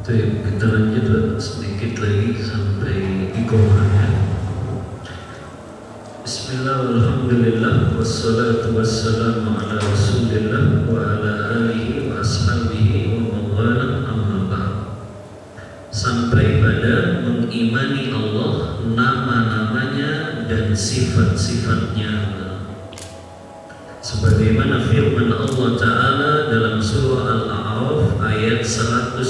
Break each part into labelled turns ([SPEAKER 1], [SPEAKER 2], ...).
[SPEAKER 1] Baik, kita lanjut sedikit lagi sampai iqamahnya. Bismillah, alhamdulillah, wassalatu wassalamu ala rasulillah wa ala alihi wa ashabihi wa mawala amma ba'd. Sampai pada mengimani Allah, nama-namanya dan sifat-sifatnya. Sebagaimana firman Allah Ta'ala dalam surah Al-A'raf ayat 180,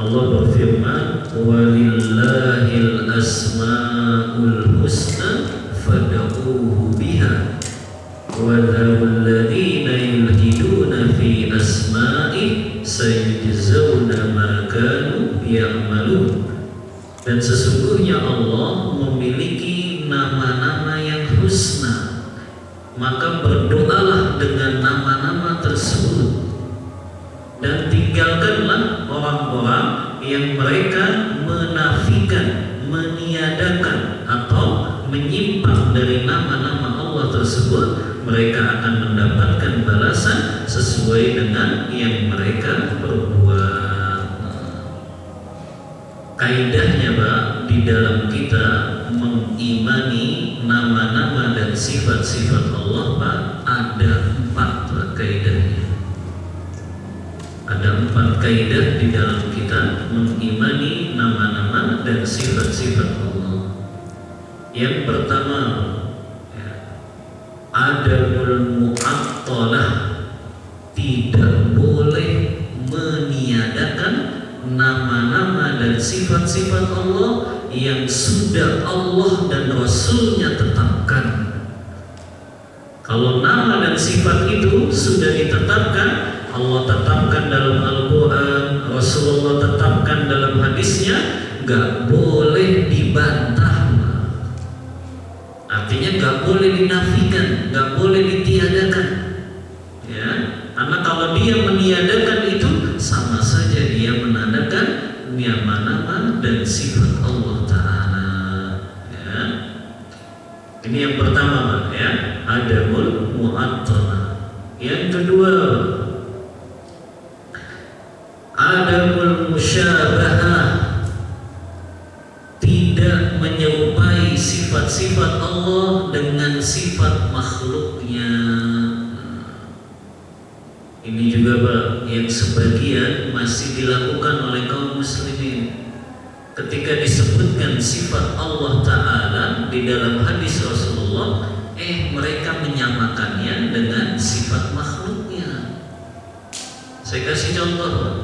[SPEAKER 1] Allah berfirman, walillahil asma'ul husna fad'uuhu biha wa dharul ladzina yulhiduna fi asma'ihi sayujzauna ma kanu ya'malun. Dan sesungguhnya Allah memiliki nama-nama yang husna, maka berdoalah dengan nama-nama tersebut dan tinggalkanlah orang-orang yang mereka menafikan, meniadakan atau menyimpang dari nama-nama Allah tersebut. Mereka akan mendapatkan balasan sesuai dengan yang mereka perbuat. Kaidahnya Pak, di dalam kita mengimani nama-nama dan sifat-sifat Allah Pak, ada 4 kaidahnya. Ada 4 kaidah di dalam kita mengimani nama-nama dan sifat-sifat Allah. Yang pertama, adamul mu'attalah, tidak boleh meniadakan nama-nama dan sifat-sifat Allah yang sudah Allah dan Rasulnya tetapkan. Kalau nama dan sifat itu sudah ditetapkan, Allah tetapkan dalam Al-Quran, Rasulullah tetapkan dalam hadisnya, gak boleh dibantah. Artinya gak boleh dinafikan, gak boleh ditiadakan. Ya, karena kalau dia meniadakan itu sama saja dia menandakan nama-nama dan sifat Allah Ta'ala. Ya. Ini yang pertama Pak, ya, adamul mu'attalah. Yang kedua, adamul musyabahah, tidak menyerupai sifat-sifat Allah dengan sifat makhluknya. Ini juga Pak, yang sebagian masih dilakukan oleh kaum muslimin. Ketika disebutkan sifat Allah Ta'ala di dalam hadis Rasulullah, mereka menyamakannya dengan sifat makhluknya. Saya kasih contoh Pak.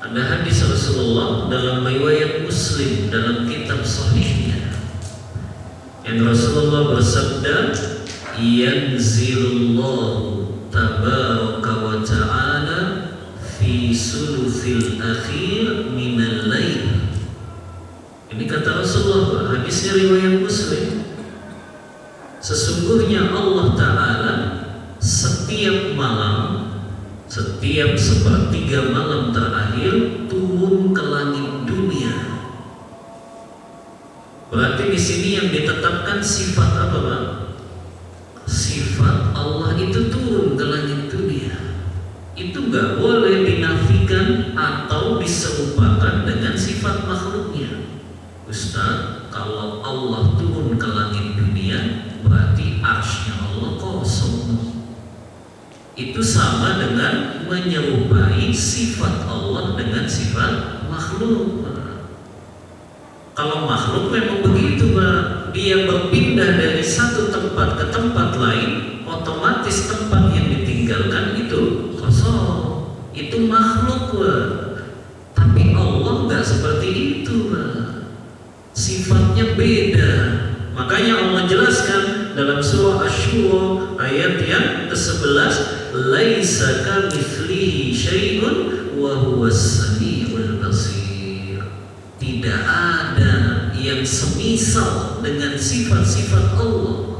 [SPEAKER 1] Ada hadis Rasulullah dalam riwayat Muslim dalam kitab sahihnya, yang Rasulullah bersabda, yanzilullahu tabaraka wa ta'ala fi sulusil akhir minal lail. Ini kata Rasulullah, hadisnya riwayat Muslim. Sesungguhnya Allah Ta'ala setiap malam, setiap sepertiga malam terakhir turun ke langit dunia. Berarti di sini yang ditetapkan sifat apa Pak? Sifat Allah itu turun ke langit dunia. Itu gak boleh dinafikan atau diserupakan dengan sifat makhluknya. Ustaz, kalau Allah turun ke langit dunia, berarti arsy-Nya Allah kosong. Itu sama dengan menyerupai sifat Allah dengan sifat makhluk. Kalau makhluk memang begitu Pak, dia berpindah dari satu tempat ke tempat lain, otomatis tempat yang ditinggalkan itu kosong. Itu makhluk Pak. Tapi Allah nggak seperti itu Pak. Sifatnya beda. Makanya Allah jelaskan dalam surah Asy-Syura ayat yang ke-11, laisa kamitslihi syai'un wa huwas samiul basir. Tidak ada yang semisal dengan sifat-sifat Allah.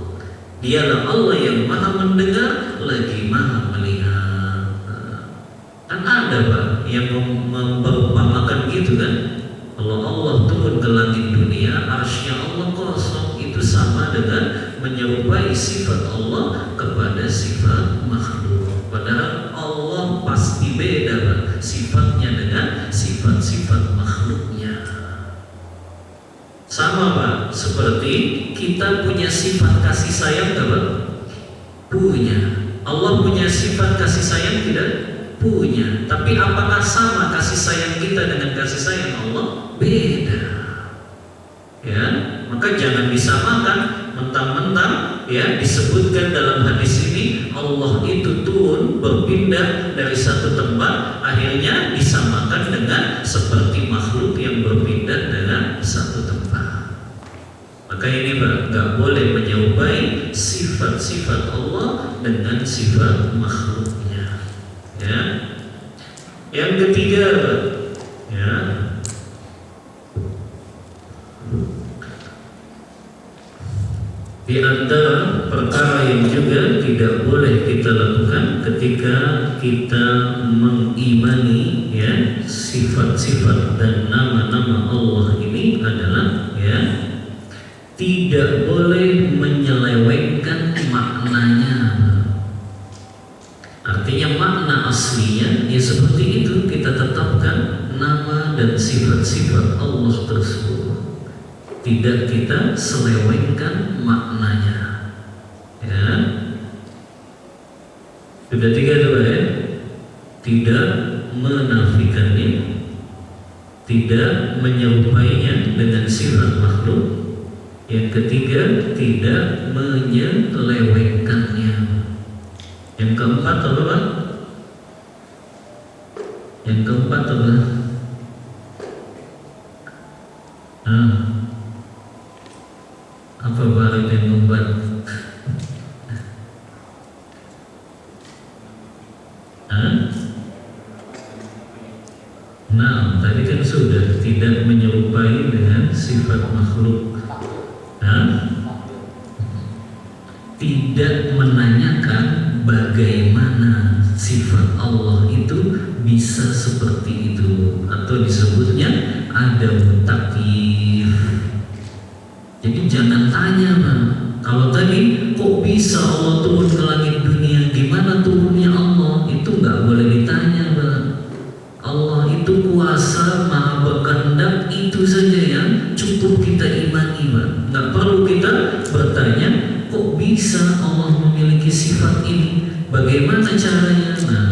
[SPEAKER 1] Dialah Allah yang maha mendengar lagi maha melihat. Kan ada Pak yang memperumpamakan gitu kan. Kalau Allah turun ke langit dunia, arsy-Nya Allah kosong. Itu sama dengan menyerupai sifat Allah kepada sifat makhluk. Padahal Allah pasti beda Pak. Sifat kita punya sifat kasih sayang nggak Pak? Punya. Allah punya sifat kasih sayang tidak? Punya. Tapi apakah sama kasih sayang kita dengan kasih sayang Allah? Beda. Ya, maka jangan disamakan mentang-mentang ya disebutkan dalam hadis ini Allah itu turun berpindah dari satu tempat, akhirnya disamakan dengan seperti makhluk yang berpindah dengan satu tempat. Maka ini Pak, nggak boleh menyerupai sifat-sifat Allah dengan sifat makhluknya. Ya. Yang ketiga, Pak, ya. Di antara perkara yang juga tidak boleh kita lakukan ketika kita mengimani ya sifat-sifat dan nama-nama Allah ini adalah ya tidak boleh menyelewengkan maknanya. Artinya makna aslinya ya seperti itu, kita tetapkan nama dan sifat-sifat Allah tersebut. Tidak kita selewengkan maknanya. Ya. Sudah tiga tuh ya. Tidak menafikannya, tidak menyerupainya dengan sifat makhluk. Yang ketiga, tidak menyelewengkannya. Yang keempat apa Pak? Yang keempat apa? Apa baru yang keempat? Nah, tadi kan sudah tidak menyerupai dengan sifat makhluk. Tidak menanyakan bagaimana sifat Allah itu bisa seperti itu, atau disebutnya ada mutakyif. Jadi jangan tanya Pak. Kalau tadi kok bisa Allah turun ke langit dunia, gimana turunnya Allah? Itu nggak boleh ditanya Pak. Allah itu kuasa, maha berkehendak, itu saja yang cukup kita imani Pak. Nggak perlu kita bertanya kok bisa Allah memiliki sifat ini, bagaimana caranya? Nah,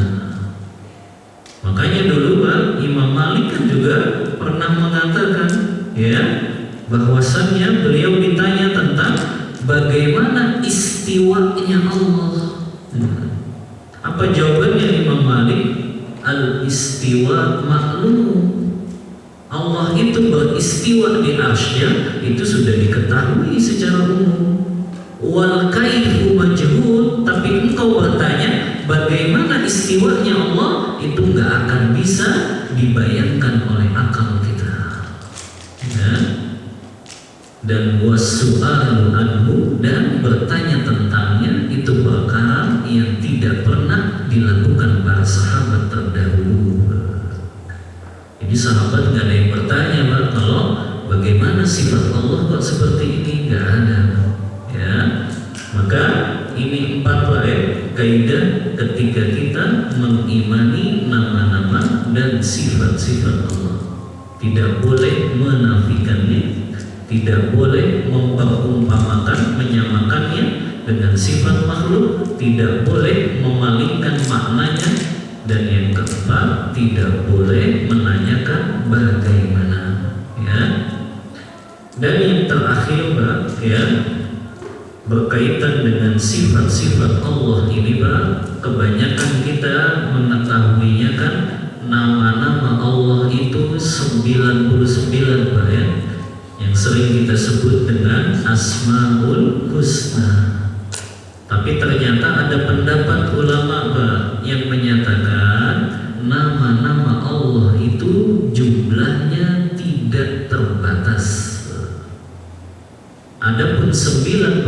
[SPEAKER 1] makanya dulu Pak Imam Malik kan juga pernah mengatakan ya bahwasannya beliau ditanya tentang bagaimana istiwanya Allah. Apa jawabannya Imam Malik? Al-istiwa maklum. Allah itu beristiwa di arsy-Nya, itu sudah diketahui secara umum. Wal kaifu majhul, tapi engkau bertanya bagaimana istiwanya Allah, itu nggak akan bisa dibayangkan oleh akal kita. Ya. Dan wasu'alu anhu, dan bertanya tentangnya itu perkara yang tidak pernah dilakukan para sahabat terdahulu. Jadi sahabat nggak ada yang bertanya Pak, kalau bagaimana sifat Allah kok seperti ini, nggak ada. Ya, maka ini 4 Pak kaidah ketika kita mengimani nama-nama dan sifat-sifat Allah. Tidak boleh menafikannya, tidak boleh memperumpamakan, menyamakannya dengan sifat makhluk, tidak boleh memalingkan maknanya, dan yang keempat tidak boleh menanyakan bagaimana. Ya. Dan yang terakhir Pak ya, berkaitan dengan sifat-sifat Allah ini Pak, kebanyakan kita mengetahuinya kan nama-nama Allah itu 99 Pak ya, yang sering kita sebut dengan Asmaul Husna. Tapi ternyata ada pendapat ulama Pak yang menyatakan nama-nama Allah itu jumlahnya tidak terbatas. Adapun 99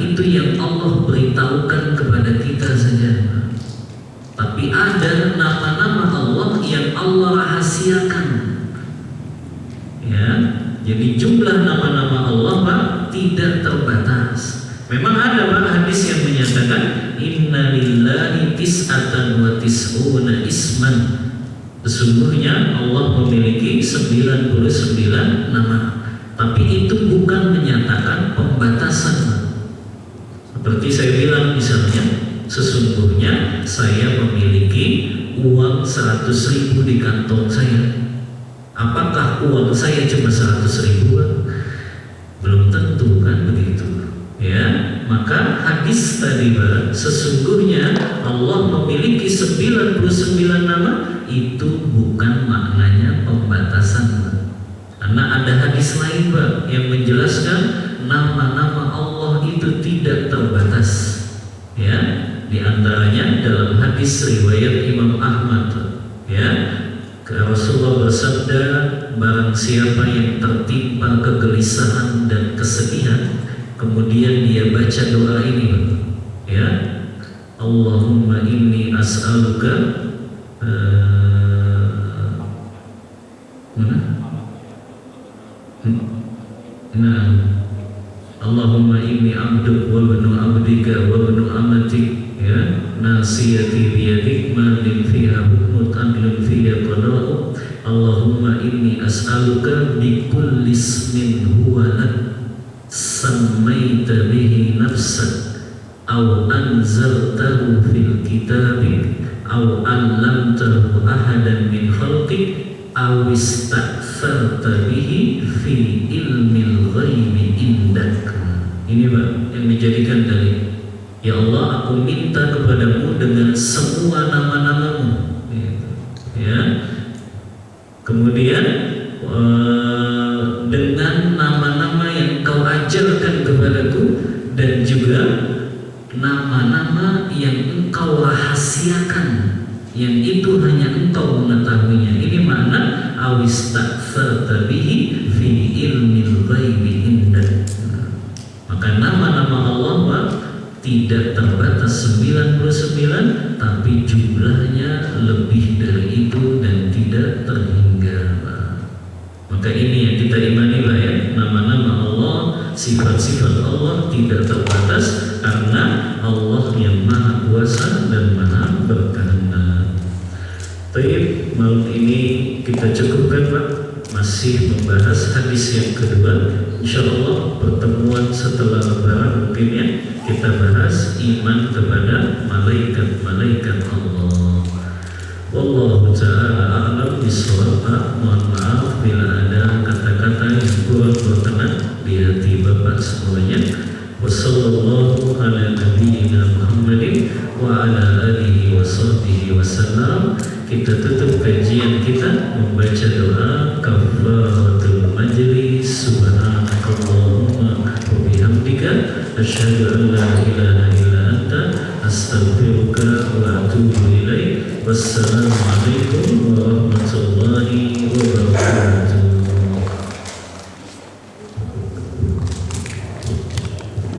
[SPEAKER 1] itu yang Allah beritahukan kepada kita saja. Tapi ada nama-nama Allah yang Allah rahasiakan. Ya, jadi jumlah nama-nama Allah Pak tidak terbatas. Memang ada Pak hadis yang menyatakan inna lillahi tis'atan wa tis'una isman. Sesungguhnya Allah memiliki 99 nama. Tapi itu bukan menyatakan pembatasan. Seperti saya bilang misalnya, sesungguhnya saya memiliki uang 100.000 di kantong saya. Apakah uang saya cuma 100.000? Belum tentu kan begitu. Ya, maka hadis tadi sesungguhnya Allah memiliki 99 nama, itu bukan maknanya pembatasan. Karena ada hadis lain yang menjelaskan nama-nama Allah itu tidak terbatas. Ya, di antaranya dalam hadis riwayat Imam Ahmad, ya, Rasulullah bersabda, barang siapa yang tertimpa kegelisahan dan kesedihan, kemudian dia baca doa ini, ya, Allahumma inni as'aluka Allahumma inni abduk wa banu abdika wa banu amatik, ya, nasiyati biyadik malin fiha hukmut adlun fiha qada'u. Allahumma inni as'aluka bi kulli ismin huwa lak sammaita bihi nafsak aw anzaltahu fil kitabik aw 'allamtahu ahadan min khalqik aw ista'tharta bihi fi ilmil ghaibi indak. Ini Pak yang dijadikan dalil. Ya Allah, aku minta kepadamu dengan semua nama-namamu, ya. Kemudian dengan nama-nama yang kau ajarkan kepadaku, dan juga nama-nama yang engkau rahasiakan, yang itu hanya engkau mengetahuinya. Ini makna awista'tharta bihi fi ilmil ghaibi indak. Maka nama-nama Allah tidak terbatas 99, tapi jumlahnya lebih dari itu dan tidak terhingga. Maka ini yang kita imani ya, nama-nama Allah, sifat-sifat Allah tidak terbatas, karena Allah yang maha kuasa dan maha berkehendak. Baik, malam ini kita cukupkan Pak, masih membahas hadis yang kedua. Insyaallah pertemuan setelah Lebaran mungkin ya, kita bahas iman kepada malaikat-malaikat Allah. Wallahu ta'ala a'lam bishawab. Mohon maaf bila ada kata-kata yang kurang berkenan di hati Bapak semuanya. Wassallallahu ala nabiyyina Muhammadin wa ala alihi wa sahbihi wasallam. Kita tutup kajian kita membaca doa kafaratul majlis. Subhanakallahumma wa bihamdika asyhadu an la ilaha illa anta astaghfiruka wa atubu ilaik. Wassalamu alaikum warahmatullahi